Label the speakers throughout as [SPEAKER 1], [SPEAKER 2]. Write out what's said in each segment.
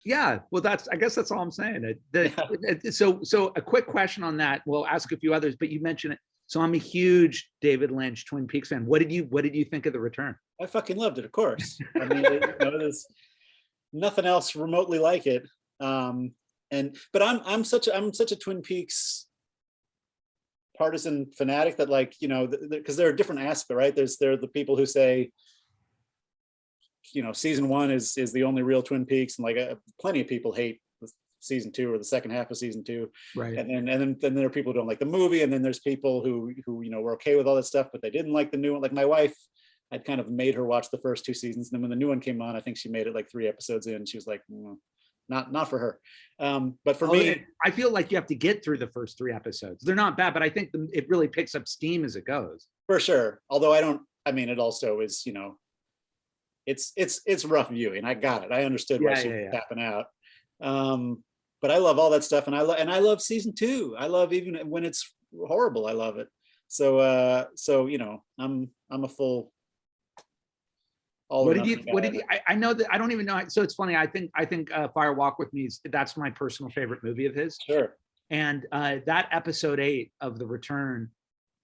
[SPEAKER 1] Yeah, well, I guess that's all I'm saying. So a quick question on that. We'll ask a few others, but you mentioned it. So I'm a huge David Lynch Twin Peaks fan. What did you think of The Return?
[SPEAKER 2] I fucking loved it, of course. I mean, there's nothing else remotely like it. But I'm such a Twin Peaks partisan fanatic that, like, because there are different aspects, right? There are the people who say, season one is the only real Twin Peaks, and like plenty of people hate season two or the second half of season two,
[SPEAKER 1] Right.
[SPEAKER 2] And then there are people who don't like the movie, and then there's people who were okay with all that stuff, but they didn't like the new one. Like my wife, I'd kind of made her watch the first two seasons, and then when the new one came on, I think she made it like 3 episodes in, she was like, not for her. But for me,
[SPEAKER 1] I feel like you have to get through the first 3 episodes. They're not bad, but I think it really picks up steam as it goes.
[SPEAKER 2] For sure. Although it also is, it's rough viewing. I got it. I understood why she was tapping out. But I love all that stuff, and I love season 2. I love, even when it's horrible, I love it. So I'm a full.
[SPEAKER 1] What did you? I know that I don't even know. So it's funny. I think Fire Walk with Me that's my personal favorite movie of his.
[SPEAKER 2] Sure.
[SPEAKER 1] And that episode 8 of The Return,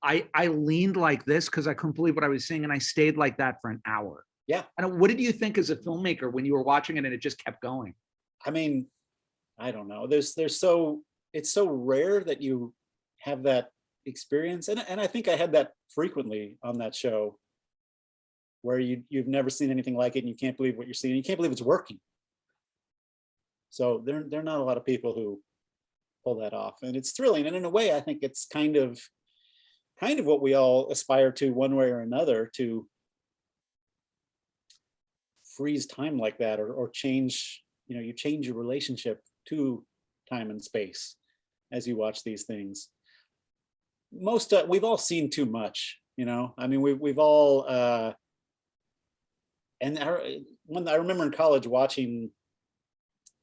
[SPEAKER 1] I leaned like this because I couldn't believe what I was seeing, and I stayed like that for an hour.
[SPEAKER 2] Yeah.
[SPEAKER 1] What did you think as a filmmaker when you were watching it and it just kept going?
[SPEAKER 2] I mean, I don't know. It's so rare that you have that experience, and I think I had that frequently on that show, where you've never seen anything like it, and you can't believe what you're seeing. You can't believe it's working. So there are not a lot of people who pull that off, and it's thrilling. And in a way, I think it's kind of what we all aspire to, one way or another, to freeze time like that, or change. You change your relationship to time and space as you watch these things. We've all seen too much. I mean, we've all. And I remember in college watching,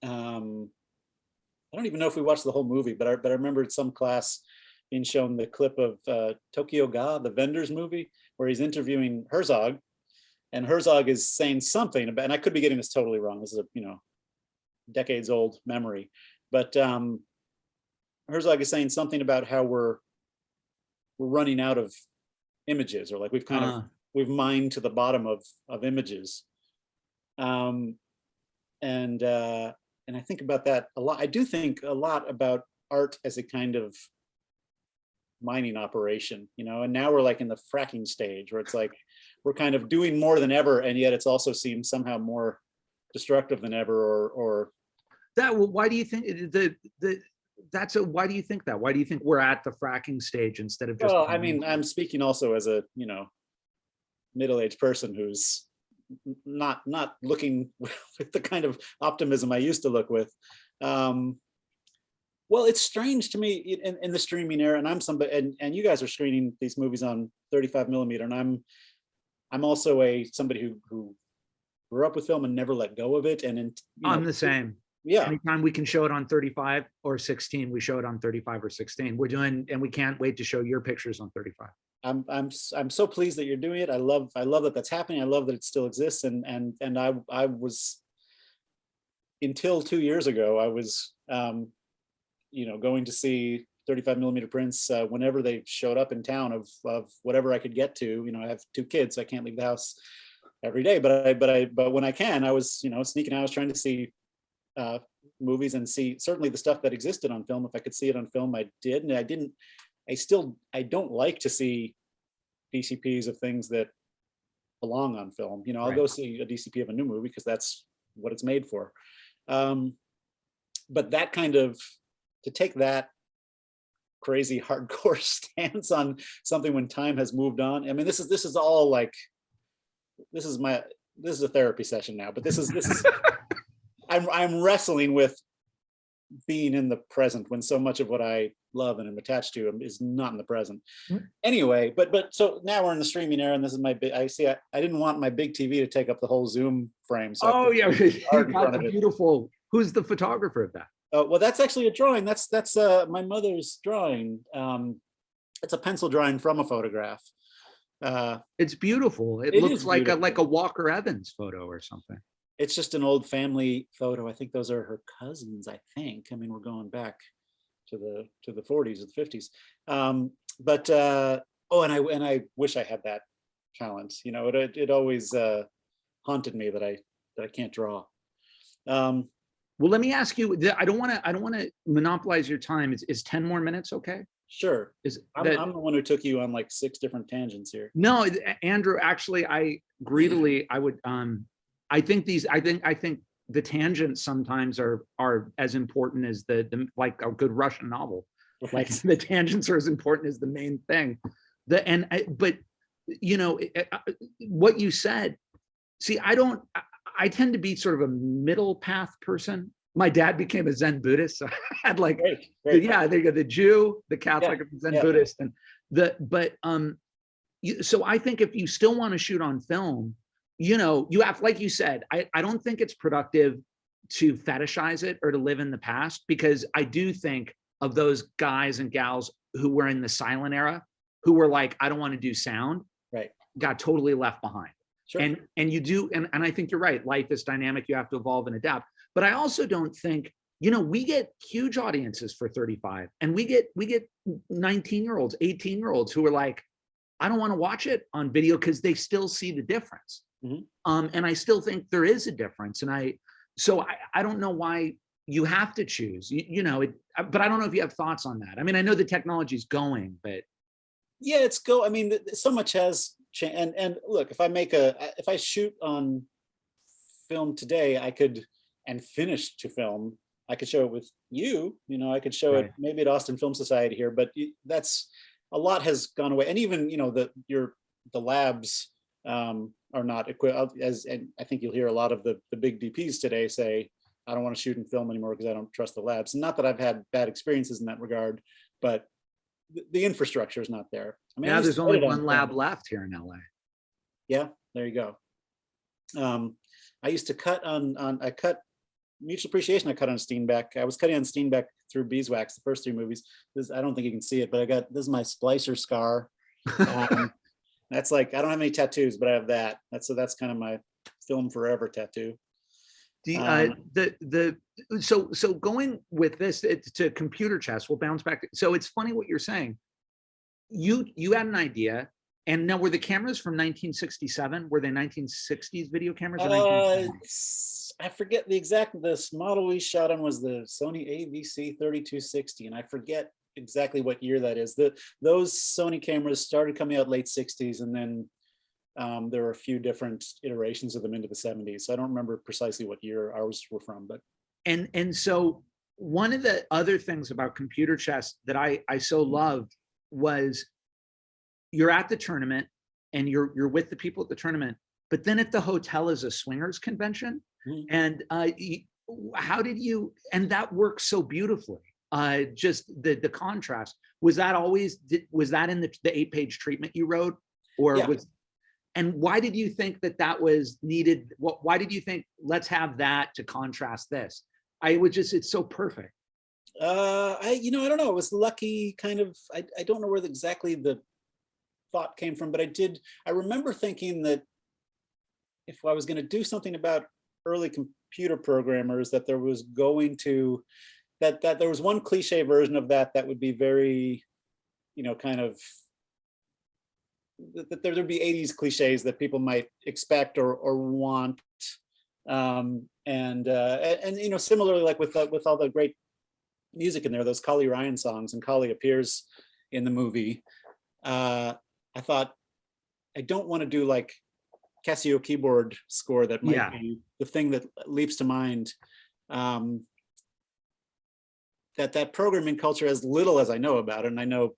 [SPEAKER 2] I don't even know if we watched the whole movie, but I remember in some class being shown the clip of Tokyo Ga, the Vendors movie, where he's interviewing Herzog, and Herzog is saying something about, and I could be getting this totally wrong. This is a decades old memory, but Herzog is saying something about how we're running out of images, or like we've mined to the bottom of images. And I think about that a lot. I do think a lot about art as a kind of mining operation, and now we're like in the fracking stage, where it's like we're kind of doing more than ever, and yet it's also seems somehow more destructive than ever, or
[SPEAKER 1] that. Why do you think why do you think that? Why do you think we're at the fracking stage instead of just?
[SPEAKER 2] Well, I mean, I'm speaking also as a middle-aged person who's not looking with the kind of optimism I used to look with. Well, it's strange to me in the streaming era, and I'm somebody, and you guys are screening these movies on 35 millimeter, and I'm also somebody who grew up with film and never let go of it. And
[SPEAKER 1] I'm the same.
[SPEAKER 2] Yeah.
[SPEAKER 1] Anytime we can show it on 35 or 16, we show it on 35 or 16. We're doing, and we can't wait to show your pictures on 35.
[SPEAKER 2] I'm so pleased that you're doing it. I love that that's happening. I love that it still exists. And I was, until 2 years ago, I was going to see 35 millimeter prints whenever they showed up in town of whatever I could get to. I have 2 kids, so I can't leave the house every day, but when I can, I was sneaking out. I was trying to see movies and see certainly the stuff that existed on film. If I could see it on film, I did. And I don't like to see DCPs of things that belong on film. I'll go see a DCP of a new movie because that's what it's made for. But that kind of, to take that crazy hardcore stance on something when time has moved on. I mean, this is all like, this is a therapy session now, but this is I'm wrestling with being in the present when so much of what I love and am attached to is not in the present. Anyway, but so now we're in the streaming era, and this is my big. I didn't want my big TV to take up the whole Zoom frame. So
[SPEAKER 1] beautiful. Who's the photographer of that?
[SPEAKER 2] Well, that's actually a drawing. That's my mother's drawing. It's a pencil drawing from a photograph.
[SPEAKER 1] It's beautiful. It looks like a Walker Evans photo or something.
[SPEAKER 2] it's just an old family photo. I think those are her cousins, I think. I mean, we're going back to the 40s or the 50s. But oh, and I wish I had that talent. You know, it always haunted me that I can't draw.
[SPEAKER 1] Well, let me ask you, I don't want to monopolize your time. Is 10 more minutes okay?
[SPEAKER 2] Sure.
[SPEAKER 1] Is
[SPEAKER 2] I'm
[SPEAKER 1] that,
[SPEAKER 2] the one who took you on like 6 different tangents here.
[SPEAKER 1] no, Andrew, actually, I greedily, I would, I think the tangents sometimes are as important as the like a good Russian novel. Like
[SPEAKER 2] Right.
[SPEAKER 1] the tangents are as important as the main thing. But you know, what you said, see, I tend to be sort of a middle path person. My dad became a Zen Buddhist, so I had like,
[SPEAKER 2] Great, great.
[SPEAKER 1] yeah, there you go, the Jew, the Catholic,
[SPEAKER 2] Yeah,
[SPEAKER 1] and the Zen
[SPEAKER 2] yeah.
[SPEAKER 1] Buddhist, and so I think if you still want to shoot on film, you know, you have, like you said, I don't think it's productive to fetishize it or to live in the past, because I do think of those guys and gals who were in the silent era, who were like, I don't want to do sound,
[SPEAKER 2] Right.
[SPEAKER 1] got totally left behind.
[SPEAKER 2] Sure.
[SPEAKER 1] And you do, and I think you're right. Life is dynamic. You have to evolve and adapt. But I also don't think, you know, we get huge audiences for 35, and we get 19-year-olds, 18-year-olds who are like, I don't want to watch it on video, because they still see the difference.
[SPEAKER 2] Mm-hmm.
[SPEAKER 1] And I still think there is a difference. And I don't know why you have to choose, you know, but I don't know if you have thoughts on that. I mean, I know the technology's going, but
[SPEAKER 2] Yeah, I mean, so much has changed. And look, if I shoot on film today, and finish to film, I could show it with you know, I could show
[SPEAKER 1] right.
[SPEAKER 2] it maybe at Austin Film Society here, but that's, a lot has gone away. And even, you know, the labs are not equipped, and I think you'll hear a lot of the big DPs today say, I don't want to shoot in film anymore because I don't trust the labs. And not that I've had bad experiences in that regard, but the infrastructure is not there. I mean,
[SPEAKER 1] Now there's only one lab left here in LA.
[SPEAKER 2] Yeah, there you go. I used to cut I cut Mutual Appreciation. I cut on Steenbeck. I was cutting on Steenbeck through beeswax, the first 3 movies. I don't think you can see it, but this is my splicer scar. That's like, I don't have any tattoos, but I have that. That's kind of my film forever tattoo.
[SPEAKER 1] So going with this to computer chess, we'll bounce back. So it's funny what you're saying. You had an idea, and now were the cameras from 1967? Were they 1960s video cameras or 1970s?
[SPEAKER 2] I forget this model we shot on was the Sony AVC 3260, and I forget exactly what year that is. Those Sony cameras started coming out late 60s, and then there were a few different iterations of them into the 70s. So I don't remember precisely what year ours were from, but
[SPEAKER 1] and so one of the other things about computer chess that I so loved was, you're at the tournament and you're with the people at the tournament, but then at the hotel is a swingers convention. Mm-hmm. And how did you, and that works so beautifully. Just the contrast. Was that in the 8-page treatment you wrote, or yeah. And why did you think that was needed? Why did you think, let's have that to contrast this? It's so perfect.
[SPEAKER 2] I don't know. It was lucky, kind of. I don't know where exactly the thought came from, but I remember thinking that if I was going to do something about early computer programmers, that there was going to, that there was one cliche version of that would be very, you know, kind of, that there'd be 80s cliches that people might expect or want. And you know, similarly, like with all the great music in there, those Kali Ryan songs, and Kali appears in the movie. I thought, I don't want to do like Casio keyboard score that might be the thing that leaps to mind. That programming culture, as little as I know about it, and I know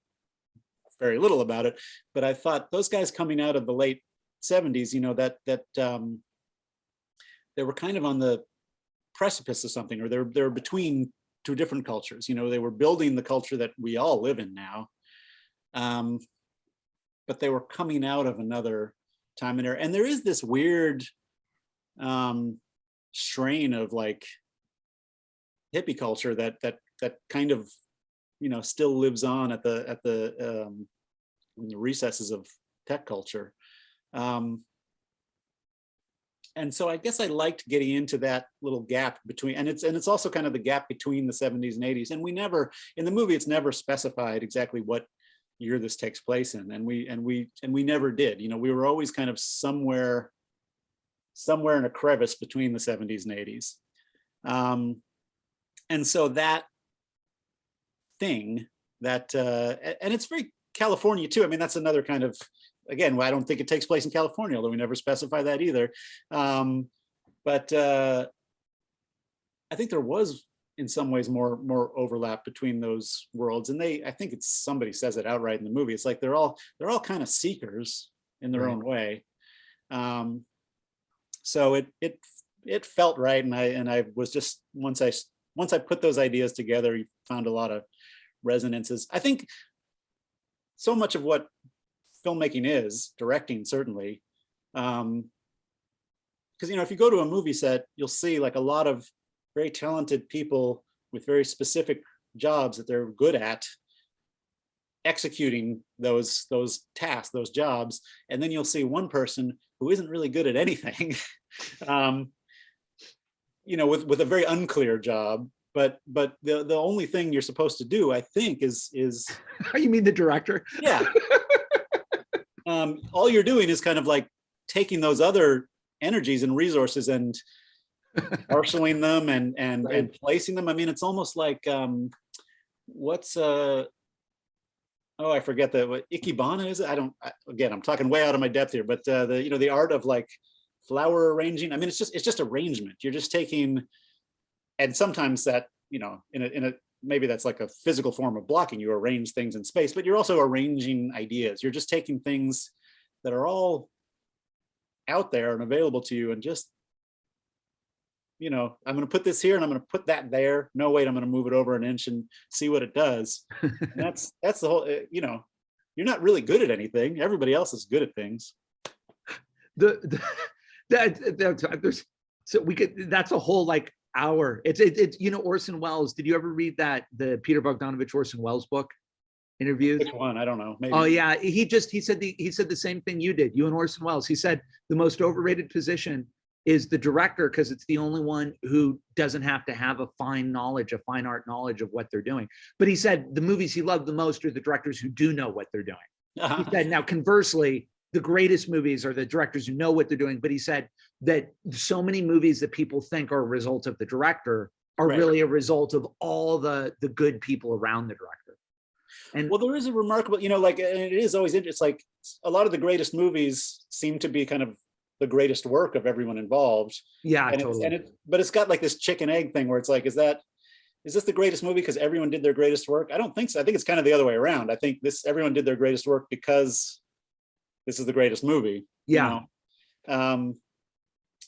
[SPEAKER 2] very little about it, but I thought those guys coming out of the late 70s, you know, that they were kind of on the precipice of something, or they're between 2 different cultures. You know, they were building the culture that we all live in now, but they were coming out of another time and era. And there is this weird strain of like hippie culture that kind of, you know, still lives on in the recesses of tech culture. and so I guess I liked getting into that little gap between, and it's also kind of the gap between the 70s and 80s. And we never, in the movie, it's never specified exactly what year this takes place in, and we never did. You know, we were always kind of somewhere in a crevice between the 70s and 80s. And so that thing that, and it's very California too. I mean, that's another kind of, again, I don't think it takes place in California, although we never specify that either. But I think there was, in some ways, more overlap between those worlds. And I think it's, somebody says it outright in the movie. It's like they're all kind of seekers in their own way. So it felt right, and I was just, once I put those ideas together, you found a lot of resonances. I think so much of what filmmaking is, directing certainly, because you know, if you go to a movie set, you'll see like a lot of very talented people with very specific jobs that they're good at executing those tasks, those jobs, and then you'll see one person who isn't really good at anything, you know, with a very unclear job. But the only thing you're supposed to do, I think, is
[SPEAKER 1] You mean the director?
[SPEAKER 2] Yeah. All you're doing is kind of like taking those other energies and resources and marshaling them and placing them. I mean, it's almost like what's I forget what Ikebana is. Again, I'm talking way out of my depth here, but the art of like flower arranging. I mean, it's just arrangement. You're just taking, and sometimes that, you know, in a maybe that's like a physical form of blocking. You arrange things in space, but you're also arranging ideas. You're just taking things that are all out there and available to you, and just, you know, I'm going to put this here and I'm going to put that there. No, wait, I'm going to move it over an inch and see what it does. And that's the whole, you know, you're not really good at anything. Everybody else is good at things.
[SPEAKER 1] So we could, that's a whole like hour. It's you know, Orson Welles. Did you ever read the Peter Bogdanovich Orson Welles book? Interviews?
[SPEAKER 2] Which one? I don't know. Maybe.
[SPEAKER 1] Oh yeah, he said the same thing you did. You and Orson Welles. He said the most overrated position is the director, because it's the only one who doesn't have to have a fine art knowledge of what they're doing. But he said the movies he loved the most are the directors who do know what they're doing. He said, now conversely, the greatest movies are the directors who know what they're doing. But he said that so many movies that people think are a result of the director are really a result of all the good people around the director. And
[SPEAKER 2] well, there is a remarkable, you know, like, and it is always interesting. It's like a lot of the greatest movies seem to be kind of the greatest work of everyone involved.
[SPEAKER 1] Yeah,
[SPEAKER 2] and
[SPEAKER 1] totally.
[SPEAKER 2] But it's got like this chicken egg thing where it's like, is this the greatest movie because everyone did their greatest work? I don't think so. I think it's kind of the other way around. I think everyone did their greatest work because this is the greatest movie.
[SPEAKER 1] Yeah.
[SPEAKER 2] You know?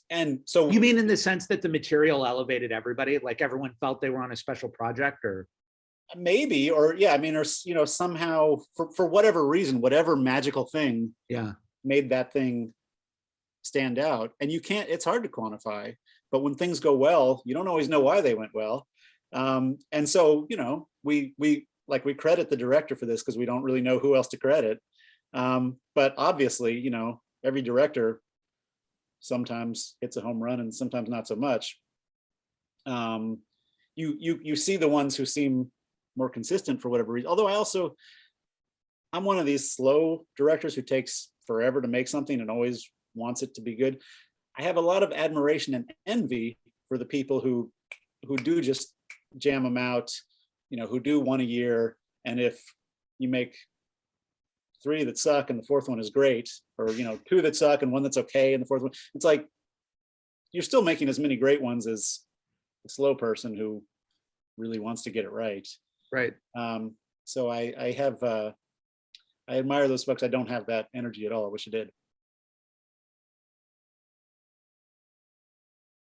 [SPEAKER 2] And so
[SPEAKER 1] you mean in the sense that the material elevated everybody, like everyone felt they were on a special project, or
[SPEAKER 2] maybe, or yeah, I mean, or, you know, somehow for whatever reason, whatever magical thing made that thing stand out. And it's hard to quantify, but when things go well, you don't always know why they went well. And so, you know, we credit the director for this because we don't really know who else to credit. But obviously, you know, every director sometimes hits a home run and sometimes not so much. You see the ones who seem more consistent for whatever reason. Although I'm one of these slow directors who takes forever to make something and always wants it to be good. I have a lot of admiration and envy for the people who do just jam them out, you know, who do one a year. And if you make 3 that suck and the 4th one is great, or, you know, 2 that suck and 1 that's okay and the 4th one, it's like you're still making as many great ones as a slow person who really wants to get it right.
[SPEAKER 1] Right.
[SPEAKER 2] So I admire those folks. I don't have that energy at all. I wish I did.